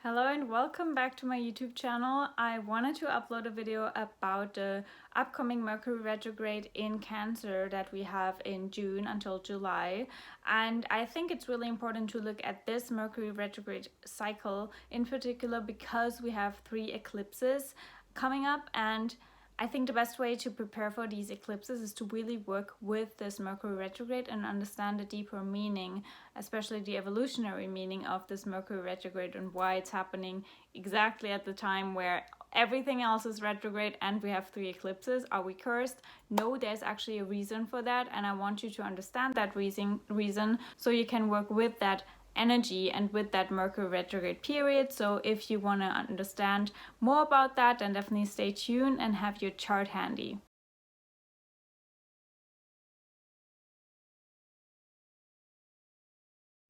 Hello and welcome back to my YouTube channel. I wanted to upload a video about the upcoming Mercury retrograde in Cancer that we have in June until July. And I think it's really important to look at this Mercury retrograde cycle in particular because we have 3 eclipses coming up, and I think the best way to prepare for these eclipses is to really work with this Mercury retrograde and understand the deeper meaning, especially the evolutionary meaning of this Mercury retrograde and why it's happening exactly at the time where everything else is retrograde and we have 3 eclipses. Are we cursed? No, there's actually a reason for that, and I want you to understand that reason so you can work with that energy and with that Mercury retrograde period. So if you want to understand more about that, then definitely stay tuned and have your chart handy.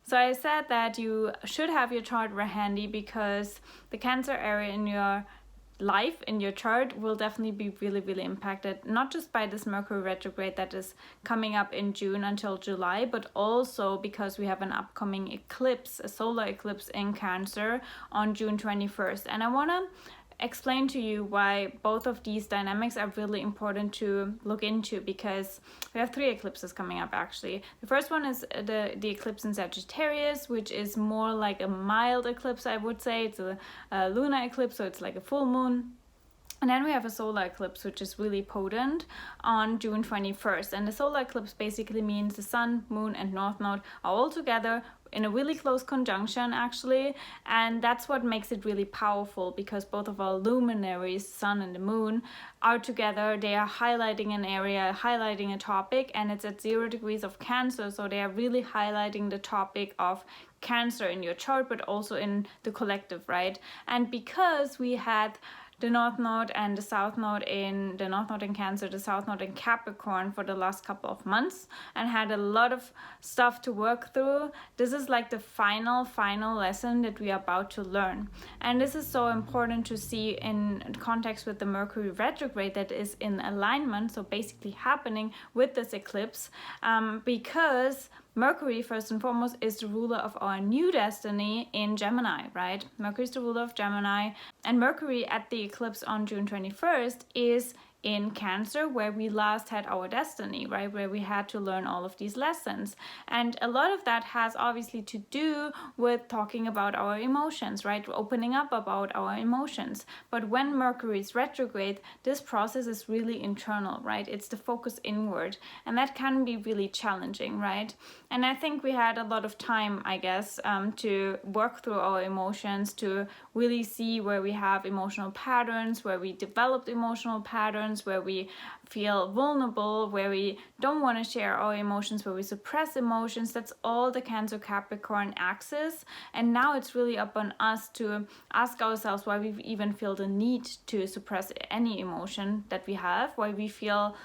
So I said that you should have your chart handy because the Cancer area in your life, in your chart, will definitely be really impacted, not just by this Mercury retrograde that is coming up in June until July, but also because we have an upcoming eclipse, a solar eclipse in Cancer on June 21st. And I want to explain to you why both of these dynamics are really important to look into, because we have 3 eclipses coming up actually. The first one is the eclipse in Sagittarius, which is more like a mild eclipse, I would say. It's a lunar eclipse, so it's like a full moon. And then we have a solar eclipse, which is really potent on June 21st. And the solar eclipse basically means the sun, moon, and north node are all together in a really close conjunction actually, and that's what makes it really powerful, because both of our luminaries, sun and the moon, are together. They are highlighting an area, highlighting a topic, and it's at 0 degrees of Cancer, so they are really highlighting the topic of Cancer in your chart, but also in the collective, right? And because we had the North Node and the South Node in the North Node in Cancer, the South Node in Capricorn for the last couple of months, and had a lot of stuff to work through. This is like the final lesson that we are about to learn. And this is so important to see in context with the Mercury retrograde that is in alignment, so basically happening with this eclipse, because Mercury, first and foremost, is the ruler of our new destiny in Gemini, right? Mercury is the ruler of Gemini, and Mercury at the eclipse on June 21st is in Cancer, where we last had our destiny, right? Where we had to learn all of these lessons. And a lot of that has obviously to do with talking about our emotions, right? Opening up about our emotions. But when Mercury is retrograde, this process is really internal, right? It's the focus inward. And that can be really challenging, right? And I think we had a lot of time, I guess, to work through our emotions, to really see where we have emotional patterns, where we developed emotional patterns, where we feel vulnerable, where we don't want to share our emotions, where we suppress emotions. That's all the Cancer Capricorn axis. And now it's really up on us to ask ourselves why we even feel the need to suppress any emotion that we have, why we feel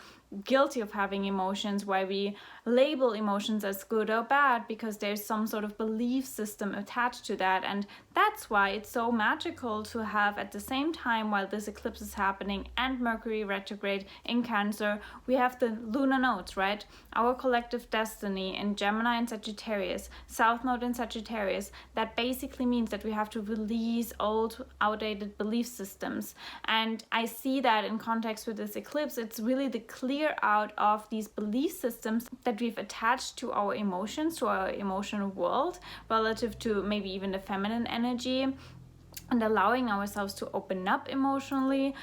guilty of having emotions, why we label emotions as good or bad, because there's some sort of belief system attached to that. And that's why it's so magical to have, at the same time while this eclipse is happening and Mercury retrograde in Cancer, we have the Lunar Notes, right? Our collective destiny in Gemini and Sagittarius, South Node in Sagittarius. That basically means that we have to release old, outdated belief systems. And I see that in context with this eclipse, it's really the clear out of these belief systems that we've attached to our emotions, to our emotional world, relative to maybe even the feminine energy, and allowing ourselves to open up emotionally,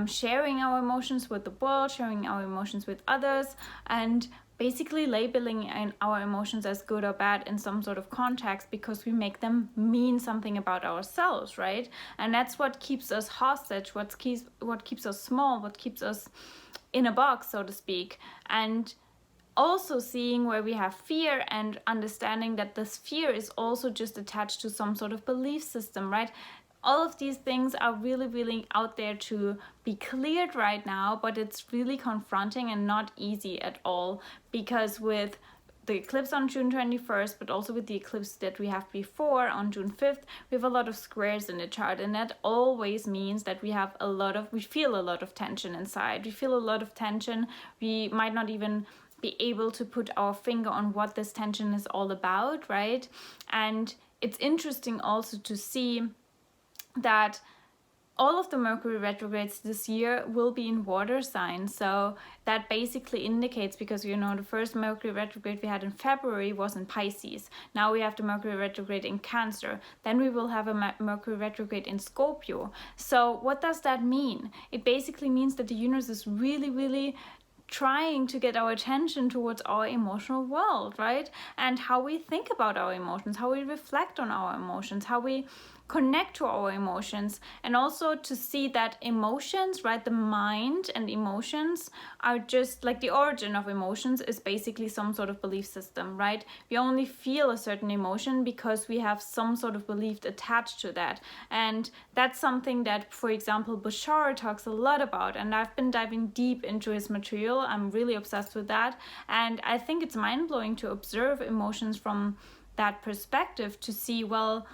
sharing our emotions with the world, sharing our emotions with others, and basically labeling our emotions as good or bad in some sort of context, because we make them mean something about ourselves, right? And that's what keeps us hostage, what keeps us small, what keeps us in a box, so to speak. And also seeing where we have fear and understanding that this fear is also just attached to some sort of belief system, right? All of these things are really out there to be cleared right now, but it's really confronting and not easy at all, because with the eclipse on June 21st, but also with the eclipse that we have before on June 5th, we have a lot of squares in the chart, and that always means that we feel a lot of tension inside. We feel a lot of tension. We might not even be able to put our finger on what this tension is all about, right? And it's interesting also to see that all of the Mercury retrogrades this year will be in water signs. So that basically indicates, because you know the first Mercury retrograde we had in February was in Pisces. Now we have the Mercury retrograde in Cancer. Then we will have a Mercury retrograde in Scorpio. So what does that mean? It basically means that the universe is really, really trying to get our attention towards our emotional world, right? And how we think about our emotions, how we reflect on our emotions, how we connect to our emotions, and also to see that emotions, right, the mind and emotions are just like the origin of emotions is basically some sort of belief system, right? We only feel a certain emotion because we have some sort of belief attached to that. And that's something that, for example, Bashar talks a lot about, and I've been diving deep into his material. I'm really obsessed with that, and I think it's mind-blowing to observe emotions from that perspective, to see, well,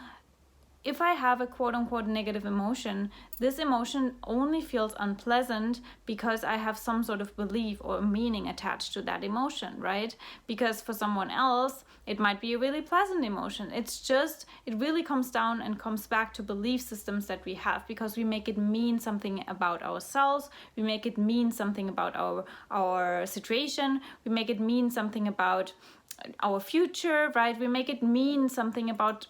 if I have a quote-unquote negative emotion, this emotion only feels unpleasant because I have some sort of belief or meaning attached to that emotion, right? Because for someone else, it might be a really pleasant emotion. It's just, it really comes down and comes back to belief systems that we have, because we make it mean something about ourselves, we make it mean something about our situation, we make it mean something about our future, right? We make it mean something about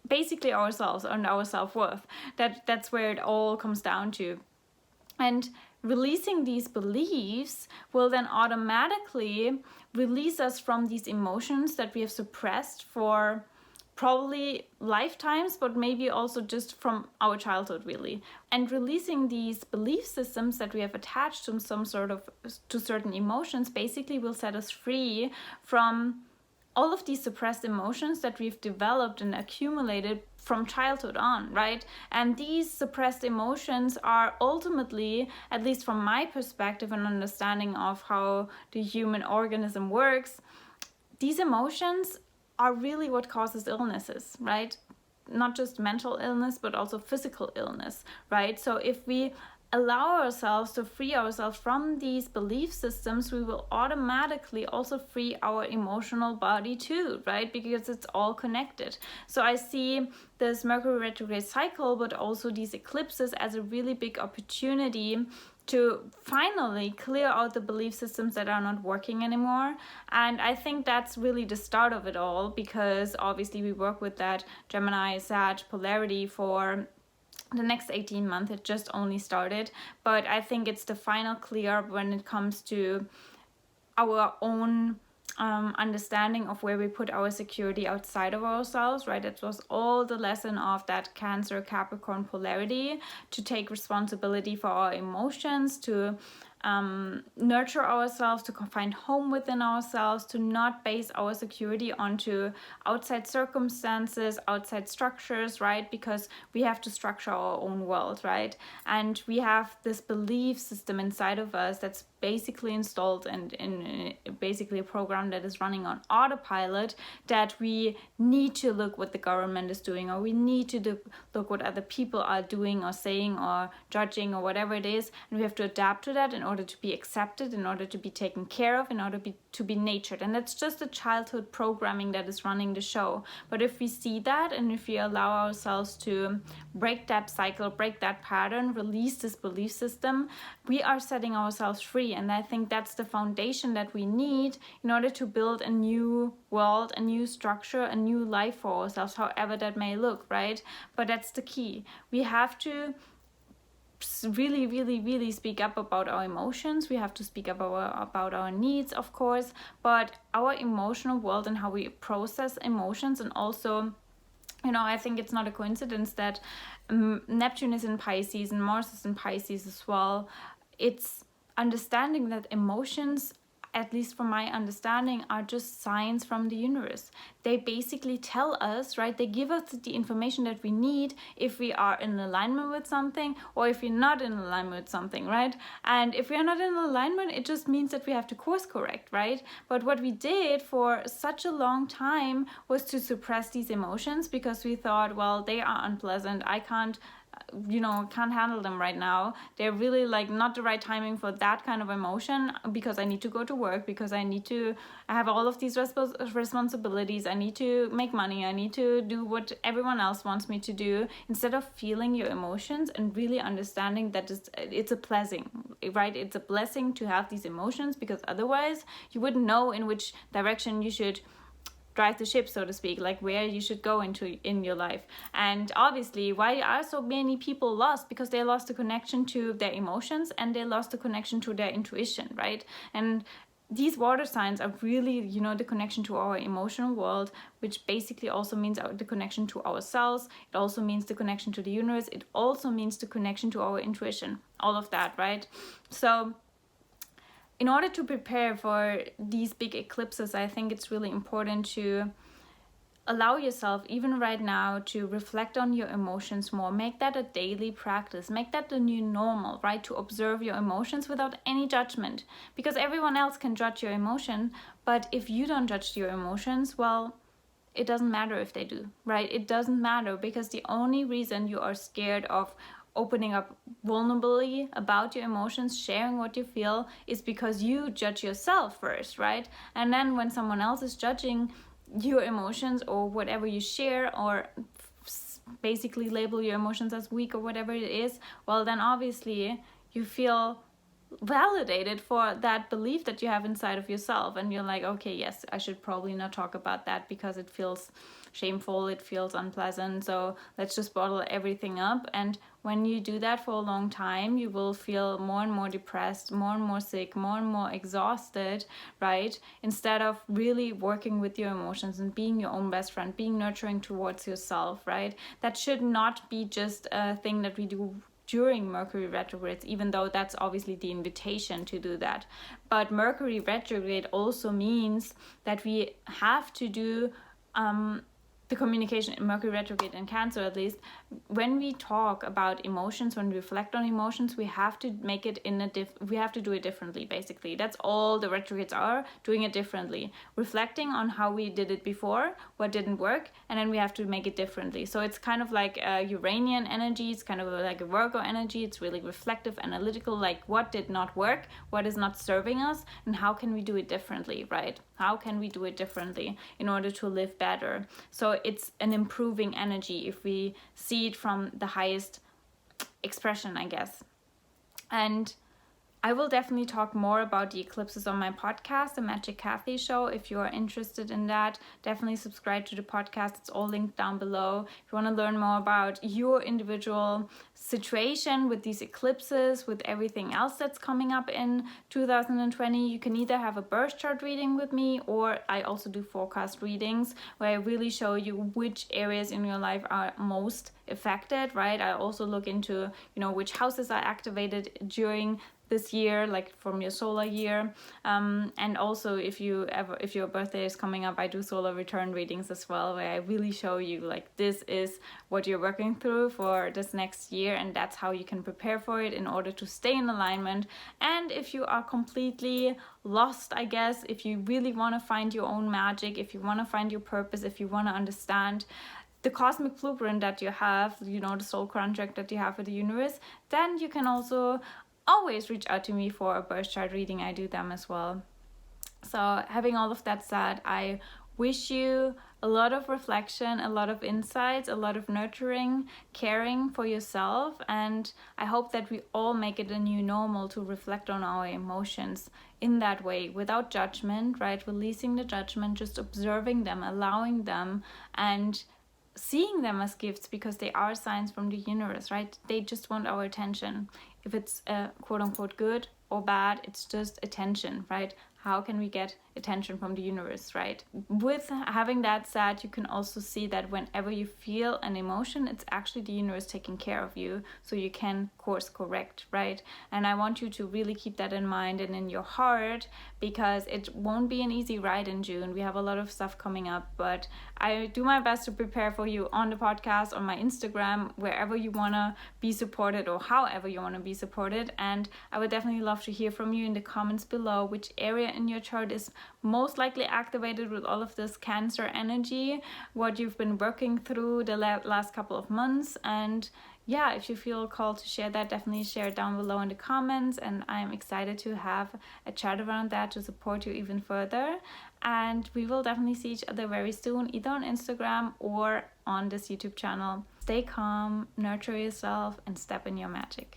basically ourselves and our self-worth. That's where it all comes down to. And releasing these beliefs will then automatically release us from these emotions that we have suppressed for probably lifetimes, but maybe also just from our childhood, really. And releasing these belief systems that we have attached to to certain emotions basically will set us free from all of these suppressed emotions that we've developed and accumulated from childhood on, right? And these suppressed emotions are ultimately, at least from my perspective and understanding of how the human organism works, these emotions are really what causes illnesses, right? Not just mental illness, but also physical illness, right? So if we allow ourselves to free ourselves from these belief systems, we will automatically also free our emotional body too, right? Because it's all connected. So I see this Mercury retrograde cycle, but also these eclipses, as a really big opportunity to finally clear out the belief systems that are not working anymore. And I think that's really the start of it all, because obviously we work with that Gemini Sag polarity for the next 18 months. It just only started, but I think it's the final clear up when it comes to our own understanding of where we put our security outside of ourselves, right? It was all the lesson of that Cancer Capricorn polarity, to take responsibility for our emotions, to nurture ourselves, to find home within ourselves, to not base our security onto outside circumstances, outside structures, right? Because we have to structure our own world, right? And we have this belief system inside of us that's basically installed and in basically a program that is running on autopilot, that we need to look what the government is doing, or we need to look what other people are doing or saying or judging or whatever it is, and we have to adapt to that in order to be accepted, in order to be taken care of, in order to be nurtured. And that's just the childhood programming that is running the show. But if we see that, and if we allow ourselves to break that cycle, break that pattern, release this belief system, we are setting ourselves free. And I think that's the foundation that we need in order to build a new world, a new structure, a new life for ourselves, however that may look, right? But that's the key. We have to really, really, really speak up about our emotions. We have to speak up about our needs, of course, but our emotional world and how we process emotions. And also, I think it's not a coincidence that Neptune is in Pisces and Mars is in Pisces as well. It's understanding that emotions, at least from my understanding, are just signs from the universe. They basically tell us, right? They give us the information that we need if we are in alignment with something, or if we're not in alignment with something, right? And if we are not in alignment, it just means that we have to course correct, right? But what we did for such a long time was to suppress these emotions, because we thought, well, they are unpleasant. I can't can't handle them right now. They're really like not the right timing for that kind of emotion, because I need to go to work, because I have all of these responsibilities, I need to make money, I need to do what everyone else wants me to do, instead of feeling your emotions and really understanding that it's a blessing, right? It's a blessing to have these emotions, because otherwise you wouldn't know in which direction you should drive the ship, so to speak, like where you should go in your life. And obviously, why are so many people lost? Because they lost the connection to their emotions, and they lost the connection to their intuition, right? And these water signs are really, the connection to our emotional world, which basically also means the connection to ourselves. It also means the connection to the universe. It also means the connection to our intuition, all of that, right? So in order to prepare for these big eclipses, I think it's really important to allow yourself, even right now, to reflect on your emotions more. Make that a daily practice. Make that the new normal, right? To observe your emotions without any judgment. Because everyone else can judge your emotion, but if you don't judge your emotions, well, it doesn't matter if they do, right? It doesn't matter, because the only reason you are scared of opening up vulnerably about your emotions, sharing what you feel, is because you judge yourself first, right? And then when someone else is judging your emotions or whatever you share, or basically label your emotions as weak or whatever it is, well, then obviously you feel validated for that belief that you have inside of yourself, and you're like, okay, yes, I should probably not talk about that because it feels shameful, it feels unpleasant, so let's just bottle everything up. And when you do that for a long time, you will feel more and more depressed, more and more sick, more and more exhausted, right? Instead of really working with your emotions and being your own best friend, being nurturing towards yourself, right? That should not be just a thing that we do during Mercury retrogrades, even though that's obviously the invitation to do that. But Mercury retrograde also means that we have to do the communication in Mercury retrograde in Cancer, at least, when we talk about emotions, when we reflect on emotions, we have to make it we have to do it differently, basically. That's all the retrogrades are, doing it differently. Reflecting on how we did it before, what didn't work, and then we have to make it differently. So it's kind of like a Uranian energy, it's kind of like a Virgo energy, it's really reflective, analytical, like what did not work, what is not serving us, and how can we do it differently, right? How can we do it differently in order to live better? So it's an improving energy if we see it from the highest expression, I guess. And I will definitely talk more about the eclipses on my podcast, The Magic Kathi Show. If you are interested in that, definitely subscribe to the podcast. It's all linked down below. If you want to learn more about your individual situation with these eclipses, with everything else that's coming up in 2020, you can either have a birth chart reading with me, or I also do forecast readings where I really show you which areas in your life are most affected, right? I also look into, which houses are activated during this year, like from your solar year, and also if your birthday is coming up, I do solar return readings as well, where I really show you like this is what you're working through for this next year, and that's how you can prepare for it in order to stay in alignment. And if you are completely lost, I guess, if you really want to find your own magic, if you want to find your purpose, if you want to understand the cosmic blueprint that you have, the soul contract that you have with the universe, then you can also always reach out to me for a birth chart reading. I do them as well. So having all of that said, I wish you a lot of reflection, a lot of insights, a lot of nurturing, caring for yourself, and I hope that we all make it a new normal to reflect on our emotions in that way, without judgment, right? Releasing the judgment, just observing them, allowing them, and seeing them as gifts, because they are signs from the universe, right? They just want our attention. If it's quote-unquote good or bad, it's just attention, right? How can we get attention from the universe, right? With having that said, you can also see that whenever you feel an emotion, it's actually the universe taking care of you, so you can course correct, right? And I want you to really keep that in mind and in your heart, because it won't be an easy ride in June. We have a lot of stuff coming up, but I do my best to prepare for you on the podcast, on my Instagram, wherever you want to be supported or however you want to be supported. And I would definitely love to hear from you in the comments below, which area in your chart is most likely activated with all of this Cancer energy, what you've been working through the last couple of months. And yeah, if you feel called to share that, definitely share it down below in the comments, and I'm excited to have a chat around that to support you even further. And we will definitely see each other very soon, either on Instagram or on this YouTube channel. Stay calm, nurture yourself, and step in your magic.